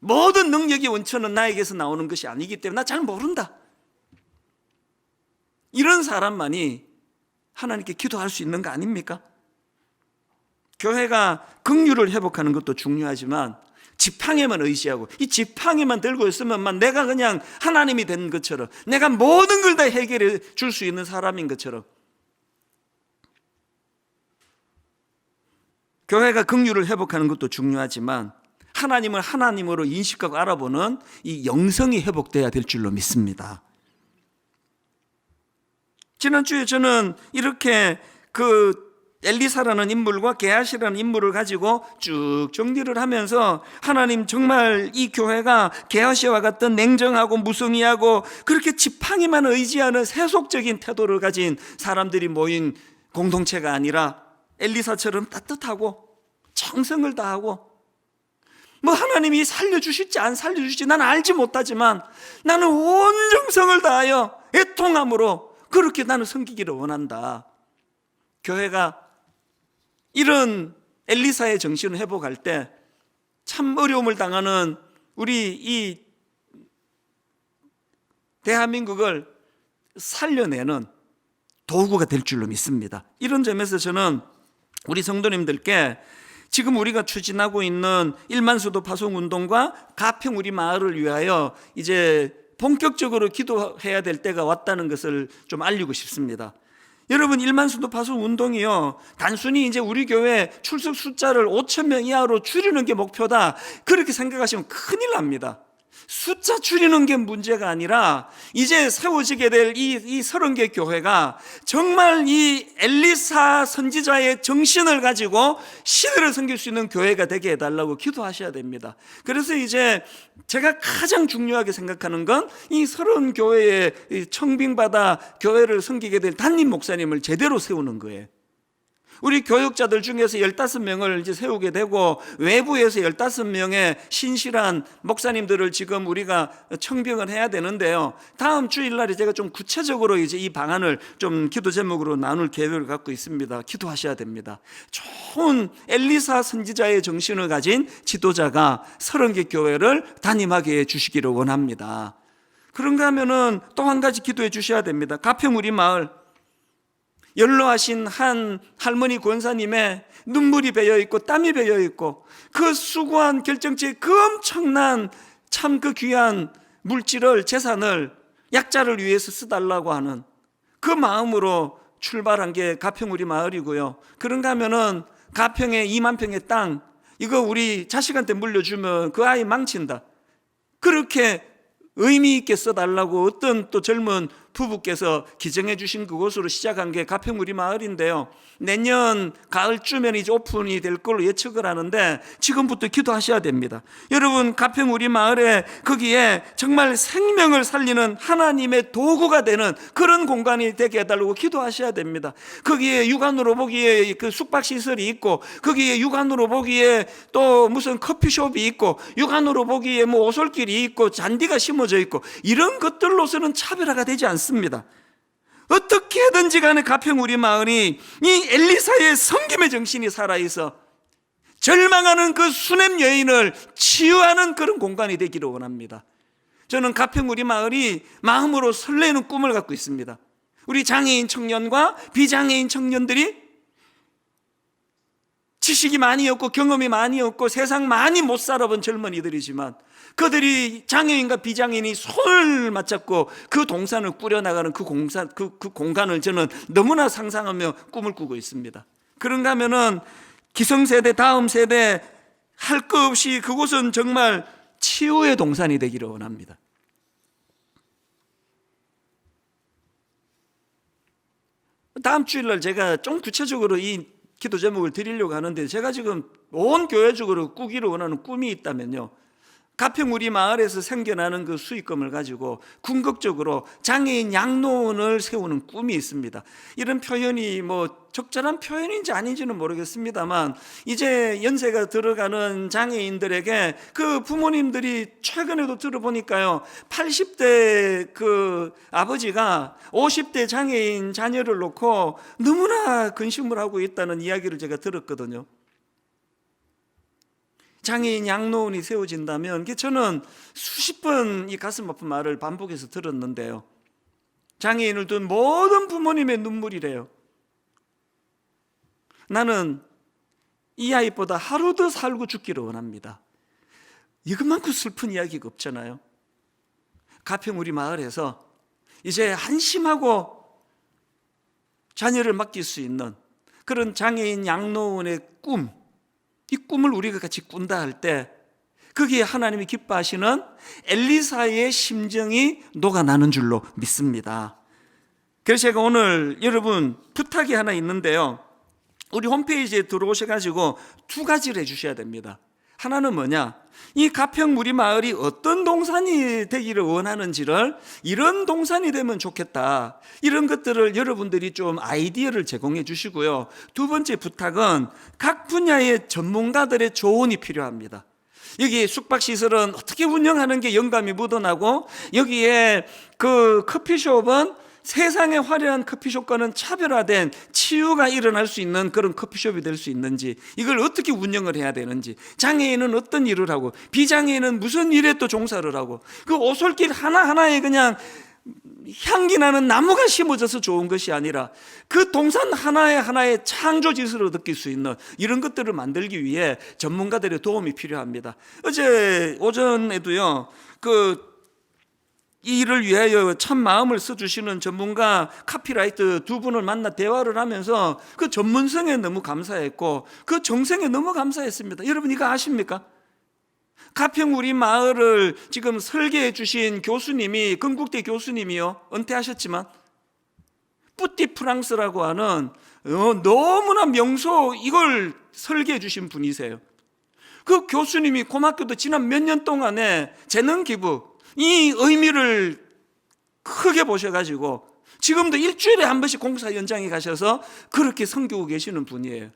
모든 능력의 원천은 나에게서 나오는 것이 아니기 때문에 나 잘 모른다, 이런 사람만이 하나님께 기도할 수 있는 거 아닙니까? 교회가 긍휼을 회복하는 것도 중요하지만 지팡이만 의지하고 이 지팡이만 들고 있으면 내가 그냥 하나님이 된 것처럼, 내가 모든 걸 다 해결해 줄 수 있는 사람인 것처럼, 교회가 긍휼을 회복하는 것도 중요하지만 하나님을 하나님으로 인식하고 알아보는 이 영성이 회복돼야 될 줄로 믿습니다. 지난주에 저는 이렇게 엘리사라는 인물과 게하시라는 인물을 가지고 쭉 정리를 하면서 하나님 정말 이 교회가 게하시와 같은 냉정하고 무성의하고 그렇게 지팡이만 의지하는 세속적인 태도를 가진 사람들이 모인 공동체가 아니라 엘리사처럼 따뜻하고 정성을 다하고 뭐 하나님이 살려주실지 안 살려주실지 나는 알지 못하지만 나는 온 정성을 다하여 애통함으로 그렇게 나는 섬기기를 원한다. 교회가 이런 엘리사의 정신을 회복할 때 참 어려움을 당하는 우리 이 대한민국을 살려내는 도구가 될 줄로 믿습니다. 이런 점에서 저는 우리 성도님들께 지금 우리가 추진하고 있는 1만 수도 파송 운동과 가평 우리 마을을 위하여 이제 본격적으로 기도해야 될 때가 왔다는 것을 좀 알리고 싶습니다. 여러분, 1만 수도 파송 운동이요, 단순히 이제 우리 교회 출석 숫자를 5,000명 이하로 줄이는 게 목표다, 그렇게 생각하시면 큰일 납니다. 숫자 줄이는 게 문제가 아니라 이제 세워지게 될 이 30개 교회가 정말 이 엘리사 선지자의 정신을 가지고 시대를 섬길 수 있는 교회가 되게 해달라고 기도하셔야 됩니다. 그래서 이제 제가 가장 중요하게 생각하는 건 이 30교회의 청빙받아 교회를 섬기게 될 담임 목사님을 제대로 세우는 거예요. 우리 교육자들 중에서 15명을 이제 세우게 되고 외부에서 15명의 신실한 목사님들을 지금 우리가 청빙을 해야 되는데요. 다음 주일날에 제가 좀 구체적으로 이제 이 방안을 좀 기도 제목으로 나눌 계획을 갖고 있습니다. 기도하셔야 됩니다. 좋은 엘리사 선지자의 정신을 가진 지도자가 30개 교회를 담임하게 해 주시기를 원합니다. 그런가 하면은 또 한 가지 기도해 주셔야 됩니다. 가평 우리 마을, 연로하신 한 할머니 권사님의 눈물이 배어 있고 땀이 배어 있고 그 수고한 결정체의 그 엄청난 참 그 귀한 물질을, 재산을 약자를 위해서 쓰달라고 하는 그 마음으로 출발한 게 가평 우리 마을이고요. 그런가 하면은 가평에 2만 평의 땅, 이거 우리 자식한테 물려주면 그 아이 망친다, 그렇게 의미 있게 써달라고 어떤 또 젊은 부부께서 기증해 주신 그곳으로 시작한 게 가평 우리 마을인데요. 내년 가을쯤엔 이제 오픈이 될 걸로 예측을 하는데 지금부터 기도하셔야 됩니다. 여러분, 가평 우리 마을에 거기에 정말 생명을 살리는 하나님의 도구가 되는 그런 공간이 되게 해달라고 기도하셔야 됩니다. 거기에 육안으로 보기에 그 숙박시설이 있고, 거기에 육안으로 보기에 또 무슨 커피숍이 있고, 육안으로 보기에 뭐 오솔길이 있고 잔디가 심어져 있고, 이런 것들로서는 차별화가 되지 않습니다. 어떻게든지 간에 가평 우리 마을이 이 엘리사의 섬김의 정신이 살아있어 절망하는 그 수냄 여인을 치유하는 그런 공간이 되기를 원합니다. 저는 가평 우리 마을이 마음으로 설레는 꿈을 갖고 있습니다. 우리 장애인 청년과 비장애인 청년들이 지식이 많이 없고 경험이 많이 없고 세상 많이 못 살아본 젊은이들이지만 그들이 장애인과 비장애인이 손을 맞잡고 그 동산을 꾸려나가는 그 공간을 저는 너무나 상상하며 꿈을 꾸고 있습니다. 그런가 하면은 기성세대, 다음 세대 할 것 없이 그곳은 정말 치유의 동산이 되기를 원합니다. 다음 주일날 제가 좀 구체적으로 이 기도 제목을 드리려고 하는데, 제가 지금 온 교회적으로 꾸기를 원하는 꿈이 있다면요, 가평 우리 마을에서 생겨나는 그 수익금을 가지고 궁극적으로 장애인 양로원을 세우는 꿈이 있습니다. 이런 표현이 뭐 적절한 표현인지 아닌지는 모르겠습니다만, 이제 연세가 들어가는 장애인들에게 그 부모님들이 최근에도 들어보니까요, 80대 그 아버지가 50대 장애인 자녀를 놓고 너무나 근심을 하고 있다는 이야기를 제가 들었거든요. 장애인 양로원이 세워진다면, 저는 수십 번 이 가슴 아픈 말을 반복해서 들었는데요, 장애인을 둔 모든 부모님의 눈물이래요. 나는 이 아이보다 하루 더 살고 죽기를 원합니다. 이것만큼 슬픈 이야기가 없잖아요. 가평 우리 마을에서 이제 한심하고 자녀를 맡길 수 있는 그런 장애인 양로원의 꿈, 이 꿈을 우리가 같이 꾼다 할 때 거기에 하나님이 기뻐하시는 엘리사의 심정이 녹아나는 줄로 믿습니다. 그래서 제가 오늘 여러분 부탁이 하나 있는데요, 우리 홈페이지에 들어오셔가지고 두 가지를 해주셔야 됩니다. 하나는 뭐냐, 이 가평무리 마을이 어떤 동산이 되기를 원하는지를, 이런 동산이 되면 좋겠다, 이런 것들을 여러분들이 좀 아이디어를 제공해 주시고요. 두 번째 부탁은 각 분야의 전문가들의 조언이 필요합니다. 여기 숙박시설은 어떻게 운영하는 게 영감이 묻어나고, 여기에 그 커피숍은 세상의 화려한 커피숍과는 차별화된 치유가 일어날 수 있는 그런 커피숍이 될 수 있는지, 이걸 어떻게 운영을 해야 되는지, 장애인은 어떤 일을 하고 비장애인은 무슨 일에 또 종사를 하고, 그 오솔길 하나하나에 그냥 향기 나는 나무가 심어져서 좋은 것이 아니라 그 동산 하나에 창조지수로 느낄 수 있는 이런 것들을 만들기 위해 전문가들의 도움이 필요합니다. 어제 오전에도요, 이 일을 위하여 참 마음을 써주시는 전문가 카피라이터 두 분을 만나 대화를 하면서 그 전문성에 너무 감사했고 그 정성에 너무 감사했습니다. 여러분 이거 아십니까? 가평우리 마을을 지금 설계해 주신 교수님이, 건국대 교수님이요, 은퇴하셨지만 뿌띠 프랑스라고 하는 너무나 명소, 이걸 설계해 주신 분이세요. 그 교수님이 고맙게도 지난 몇 년 동안에 재능 기부, 이 의미를 크게 보셔가지고 지금도 일주일에 한 번씩 공사 현장에 가셔서 그렇게 섬기고 계시는 분이에요.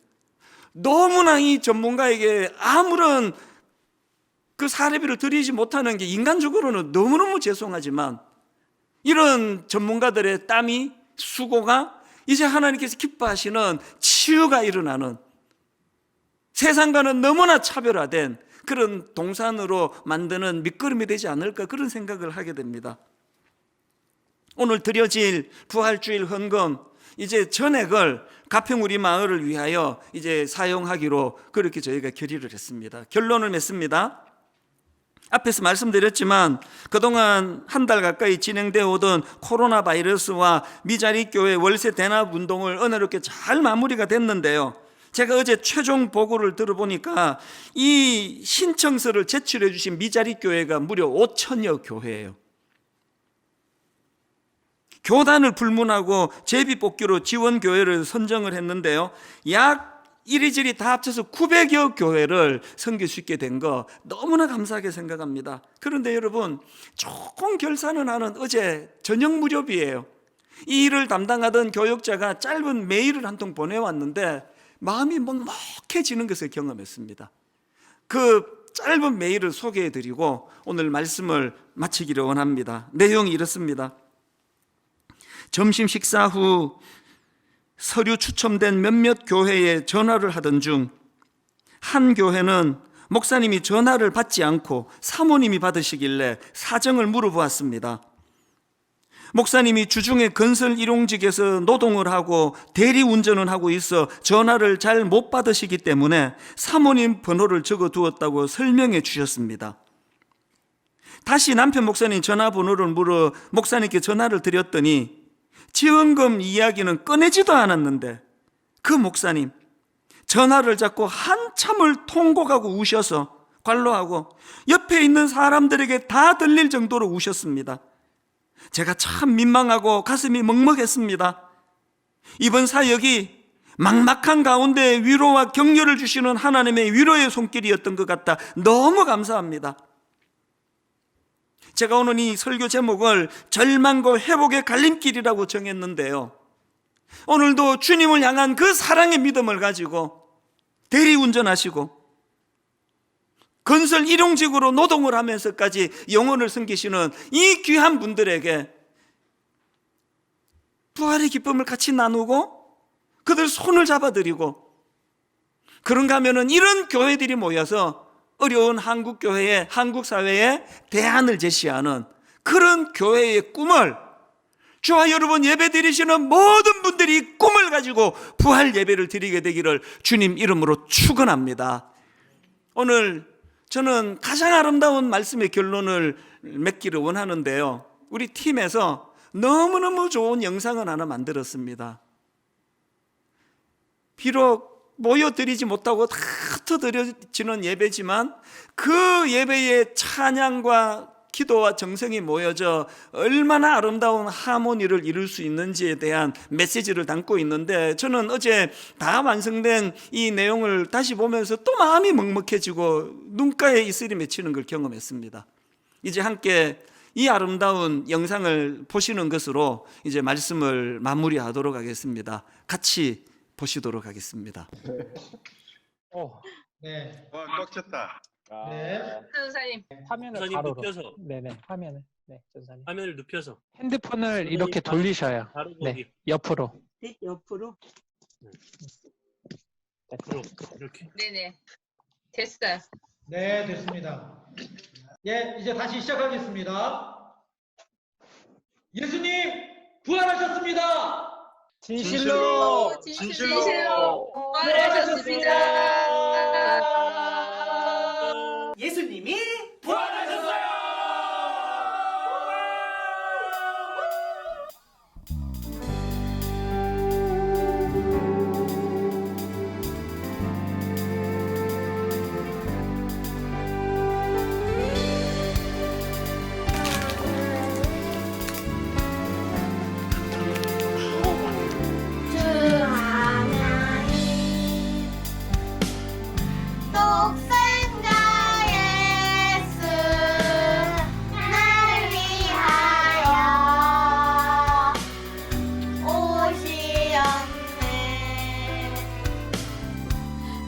너무나 이 전문가에게 아무런 그 사례비를 드리지 못하는 게 인간적으로는 너무너무 죄송하지만, 이런 전문가들의 땀이, 수고가 이제 하나님께서 기뻐하시는 치유가 일어나는, 세상과는 너무나 차별화된 그런 동산으로 만드는 밑거름이 되지 않을까, 그런 생각을 하게 됩니다. 오늘 드려질 부활주일 헌금, 이제 전액을 가평우리 마을을 위하여 이제 사용하기로 그렇게 저희가 결의를 했습니다. 결론을 맺습니다. 앞에서 말씀드렸지만 그동안 한 달 가까이 진행되어 오던 코로나 바이러스와 미자리 교회 월세 대납 운동을 은혜롭게 잘 마무리가 됐는데요, 제가 어제 최종 보고를 들어보니까 이 신청서를 제출해 주신 미자리 교회가 무려 5천여 교회예요. 교단을 불문하고 제비뽑기로 지원교회를 선정을 했는데요, 약 이리저리 다 합쳐서 900여 교회를 섬길 수 있게 된 거 너무나 감사하게 생각합니다. 그런데 여러분, 조금 결산을 하는 어제 저녁 무렵이에요. 이 일을 담당하던 교역자가 짧은 메일을 한 통 보내왔는데 마음이 먹먹해지는 것을 경험했습니다. 그 짧은 메일을 소개해드리고 오늘 말씀을 마치기를 원합니다. 내용이 이렇습니다. 점심 식사 후 서류 추첨된 몇몇 교회에 전화를 하던 중 한 교회는 목사님이 전화를 받지 않고 사모님이 받으시길래 사정을 물어보았습니다. 목사님이 주중에 건설 일용직에서 노동을 하고 대리 운전을 하고 있어 전화를 잘 못 받으시기 때문에 사모님 번호를 적어두었다고 설명해 주셨습니다. 다시 남편 목사님 전화번호를 물어 목사님께 전화를 드렸더니 지원금 이야기는 꺼내지도 않았는데 그 목사님 전화를 잡고 한참을 통곡하고 우셔서 관로하고 옆에 있는 사람들에게 다 들릴 정도로 우셨습니다. 제가 참 민망하고 가슴이 먹먹했습니다. 이번 사역이 막막한 가운데 위로와 격려를 주시는 하나님의 위로의 손길이었던 것 같다. 너무 감사합니다. 제가 오늘 이 설교 제목을 절망과 회복의 갈림길이라고 정했는데요, 오늘도 주님을 향한 그 사랑의 믿음을 가지고 대리운전하시고 건설 일용직으로 노동을 하면서까지 영혼을 섬기시는 이 귀한 분들에게 부활의 기쁨을 같이 나누고 그들 손을 잡아드리고, 그런가 하면은 이런 교회들이 모여서 어려운 한국교회에, 한국사회에 대안을 제시하는 그런 교회의 꿈을, 저와 여러분 예배드리시는 모든 분들이 이 꿈을 가지고 부활 예배를 드리게 되기를 주님 이름으로 축원합니다. 오늘 저는 가장 아름다운 말씀의 결론을 맺기를 원하는데요, 우리 팀에서 너무너무 좋은 영상을 하나 만들었습니다. 비록 모여드리지 못하고 다 예배부터 드려지는 예배지만 그 예배의 찬양과 기도와 정성이 모여져 얼마나 아름다운 하모니를 이룰 수 있는지에 대한 메시지를 담고 있는데, 저는 어제 다 완성된 이 내용을 다시 보면서 또 마음이 먹먹해지고 눈가에 이슬이 맺히는 걸 경험했습니다. 이제 함께 이 아름다운 영상을 보시는 것으로 이제 말씀을 마무리하도록 하겠습니다. 같이 보시도록 하겠습니다. 네. 꽉 찼다. 네. 전사님. 화면을 전사님 가로로. 눕혀서 네네, 화면을. 네, 전사님. 화면을 눕혀서 핸드폰을 이렇게 돌리셔요. 바로 네, 거기 옆으로. 옆으로? 앞으로 이렇게. 네네. 됐어요. 네, 됐습니다. 예, 이제 다시 시작하겠습니다. 예수님 부활하셨습니다. 진실로. 진실로 부활하셨습니다. 예수님이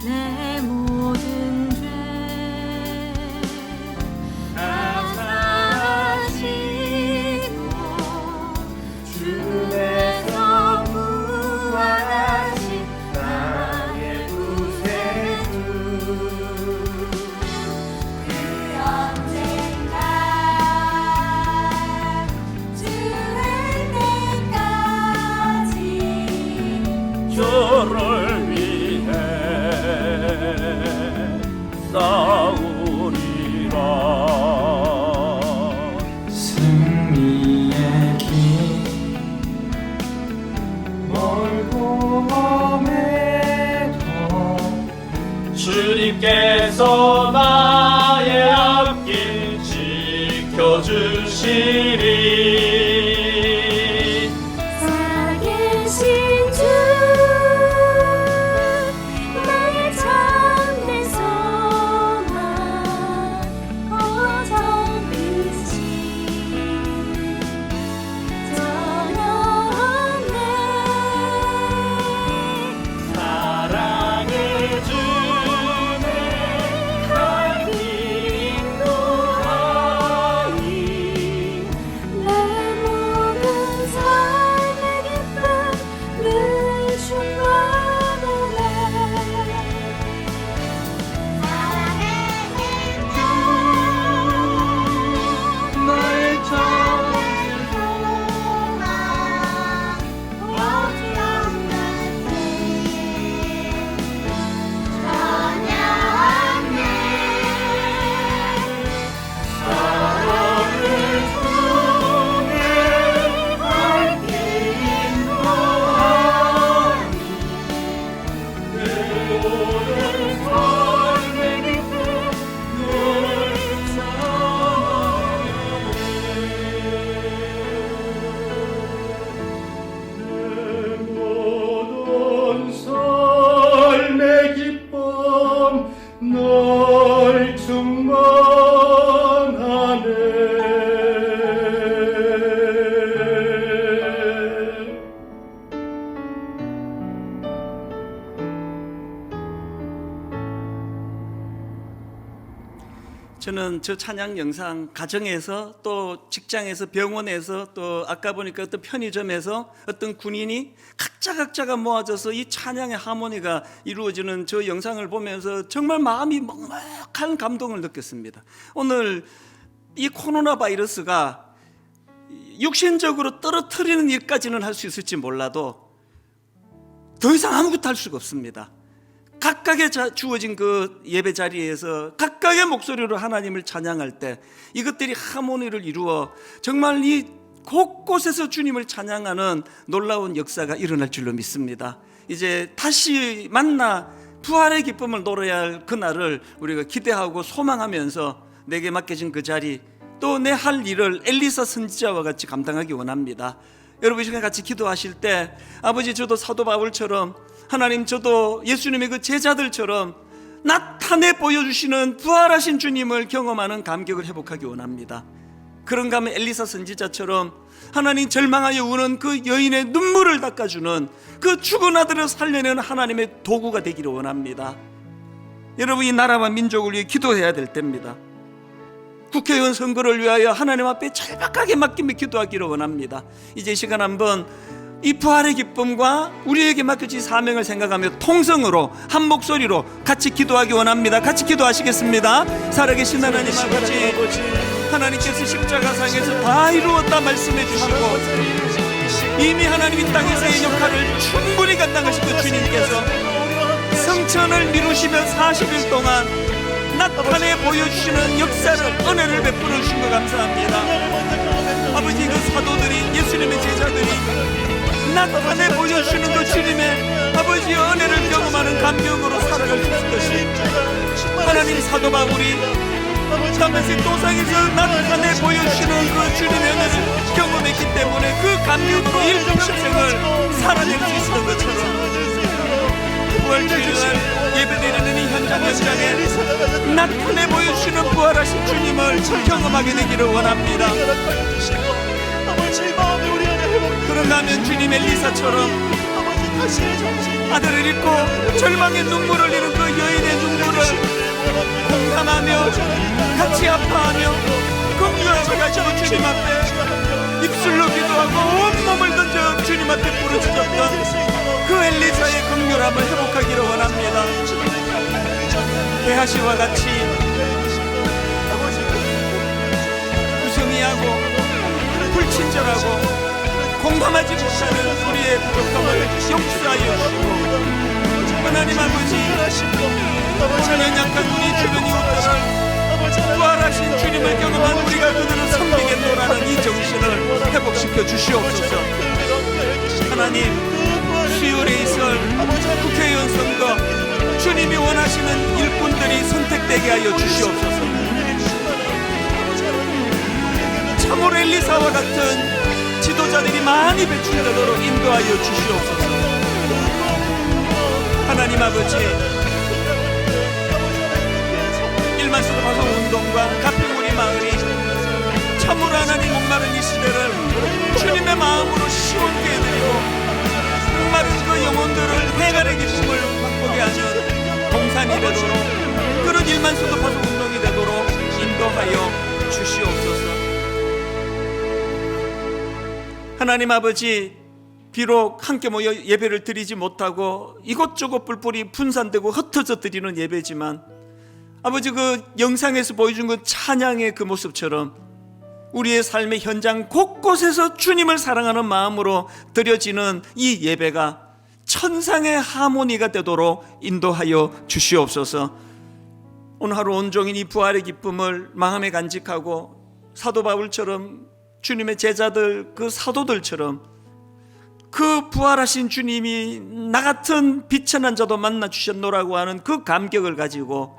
내 모든 죄 다 사시고 주에서 부활하신 나의 구세주 그 언젠가 주의 때까지 주를 위해 싸우리라. 승리의 길 멀고 험해도 주님께서 나의 앞길 지켜주시리. 살아계신 주 나의 참된 소망 어정 빛이 전혀 없네. 사랑을 주네 갈 길 인도하니 내 모든 삶의 기쁨 늘 충만하네. 나의 참 모든 삶의 기쁨 널 충만하네. 저는 저 찬양 영상 가정에서 또 직장에서 병원에서 또 아까 보니까 어떤 편의점에서 어떤 군인이 각자가 모아져서 이 찬양의 하모니가 이루어지는 저 영상을 보면서 정말 마음이 먹먹한 감동을 느꼈습니다. 오늘 이 코로나 바이러스가 육신적으로 떨어뜨리는 일까지는 할 수 있을지 몰라도 더 이상 아무것도 할 수가 없습니다. 각각의 주어진 그 예배 자리에서 각각의 목소리로 하나님을 찬양할 때 이것들이 하모니를 이루어 정말 이 곳곳에서 주님을 찬양하는 놀라운 역사가 일어날 줄로 믿습니다. 이제 다시 만나 부활의 기쁨을 노려야 할 그날을 우리가 기대하고 소망하면서 내게 맡겨진 그 자리, 또 내 할 일을 엘리사 선지자와 같이 감당하기 원합니다. 여러분 이 시간 같이 기도하실 때, 아버지 저도 사도 바울처럼, 하나님 저도 예수님의 그 제자들처럼 나타내 보여주시는 부활하신 주님을 경험하는 감격을 회복하기 원합니다. 그런가 하면 엘리사 선지자처럼 하나님 절망하여 우는 그 여인의 눈물을 닦아주는 그 죽은 아들을 살려내는 하나님의 도구가 되기를 원합니다. 여러분 이 나라와 민족을 위해 기도해야 될 때입니다. 국회의원 선거를 위하여 하나님 앞에 절박하게 맡기며 기도하기를 원합니다. 이제 이 시간 한번 이 부활의 기쁨과 우리에게 맡겨진 사명을 생각하며 통성으로 한 목소리로 같이 기도하기 원합니다. 같이 기도하시겠습니다. 살아계신 하나님 아버지, 하나님께서 십자가상에서 다 이루었다 말씀해 주시고 이미 하나님 이 땅에서의 역할을 충분히 감당하신 그 주님께서 성천을 미루시며 40일 동안 나타내 보여주시는 역사를, 은혜를 베풀어 주신 것 감사합니다. 아버지 그 사도들이, 예수님의 제자들이 나타내 보여주시는 그 주님의 아버지의 은혜를 경험하는 감격으로 살아갈 수 있을 것이, 하나님 사도 바울이 다메섹 도상에서 나타내 보여주시는 그 주님의 은혜를 경험했기 때문에 그 감격으로 일평생을 살아낼 수 있었던 것처럼 부활주일날 예배드리는 이 현장에 나타내 보여주시는 부활하신 주님을 경험하게 되기를 원합니다. 그런가 하면 주님 엘리사처럼 아들을 잃고 절망의 눈물을 흘리는 그 여인의 눈물을 공감하며 같이 아파하며 긍휼하셔가지고 주님 앞에 입술로 기도하고 온몸을 던져 주님 앞에 부르짖었던 그 엘리사의 긍휼함을 회복하기를 원합니다. 게하시와 같이 무성의하고 불친절하고 공감하지 못하는 우리의 부족함을 용서하여 주시고, 하나님 아버지 연약한 우리 주변 이웃들을 부활하신 주님을 경험한 우리가 그들을 섬기겠노라는 이 정신을 회복시켜 주시옵소서. 하나님 수요일에 있을 국회의원 선거, 주님이 원하시는 일꾼들이 선택되게 하여 주시옵소서. 참으로 엘리사와 같은 지도자들이 많이 배출되도록 인도하여 주시옵소서. 하나님 아버지, 일만수도 화성 운동과 가평우리 마을이 참으로 하나님 목마른 이 시대를 주님의 마음으로 시원케 해드리고 목마른 그 영혼들을 해갈의 기쁨을 맛보게 하는 동산이 되도록, 그런 일만수도 화성 운동이 되도록 인도하여 주시옵소서. 하나님 아버지, 비록 함께 모여 예배를 드리지 못하고 이곳저곳 뿔뿔이 분산되고 흩어져 드리는 예배지만, 아버지 그 영상에서 보여준 그 찬양의 그 모습처럼 우리의 삶의 현장 곳곳에서 주님을 사랑하는 마음으로 드려지는 이 예배가 천상의 하모니가 되도록 인도하여 주시옵소서. 오늘 하루 온종일 이 부활의 기쁨을 마음에 간직하고 사도 바울처럼 주님의 제자들, 그 사도들처럼 그 부활하신 주님이 나 같은 비천한 자도 만나 주셨노라고 하는 그 감격을 가지고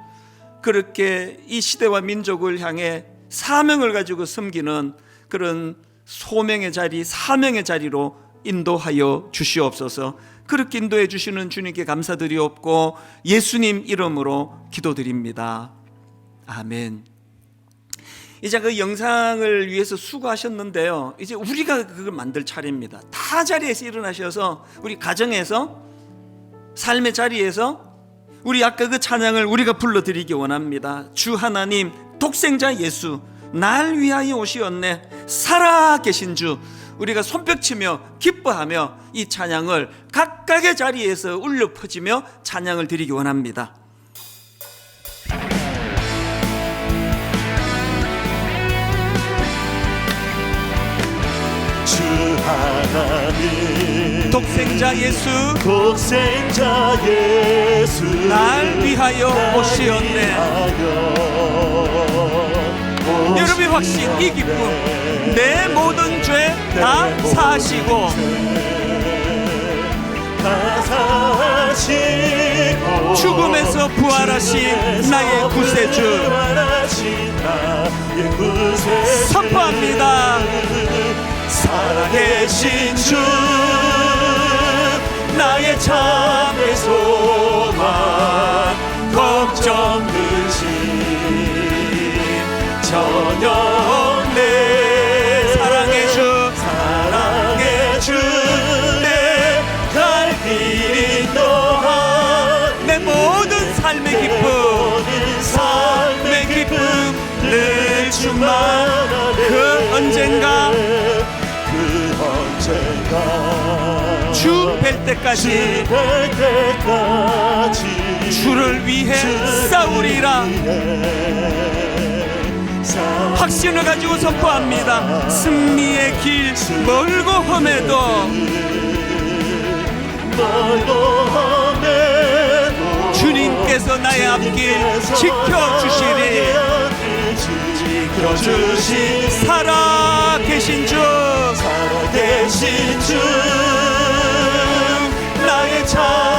그렇게 이 시대와 민족을 향해 사명을 가지고 섬기는 그런 소명의 자리, 사명의 자리로 인도하여 주시옵소서. 그렇게 인도해 주시는 주님께 감사드리옵고 예수님 이름으로 기도드립니다. 아멘. 이제 그 영상을 위해서 수고하셨는데요, 이제 우리가 그걸 만들 차례입니다. 다 자리에서 일어나셔서 우리 가정에서, 삶의 자리에서 우리 아까 그 찬양을 우리가 불러드리기 원합니다. 주 하나님 독생자 예수 날 위하여 오시었네, 살아 계신 주. 우리가 손뼉치며 기뻐하며 이 찬양을 각각의 자리에서 울려 퍼지며 찬양을 드리기 원합니다. 주 하나님 독생자 예수 독생자 예수 날 위하여 오시었네. 여러분의 확신, 이 기쁨, 내 모든 죄 다 사하시고 다 사하시고 죽음에서 부활하신 나의 구세주 선포합니다. 살아계신 주 나의 참된 소망 걱정 근심 전혀 없네. 사랑의 주 사랑의 주 내 갈 길 인도하 내 모든 삶의 기쁨 모든 삶의 기쁨 늘 충만하네. 그 언젠가 주 뵐 때까지 주를 위해 싸우리라. 확신을 가지고 선포합니다. 승리의 길 멀고 험해도 주님께서 나의 앞길 지켜주시리. 지켜주신 살아계신 주 살아계신 주 나의 참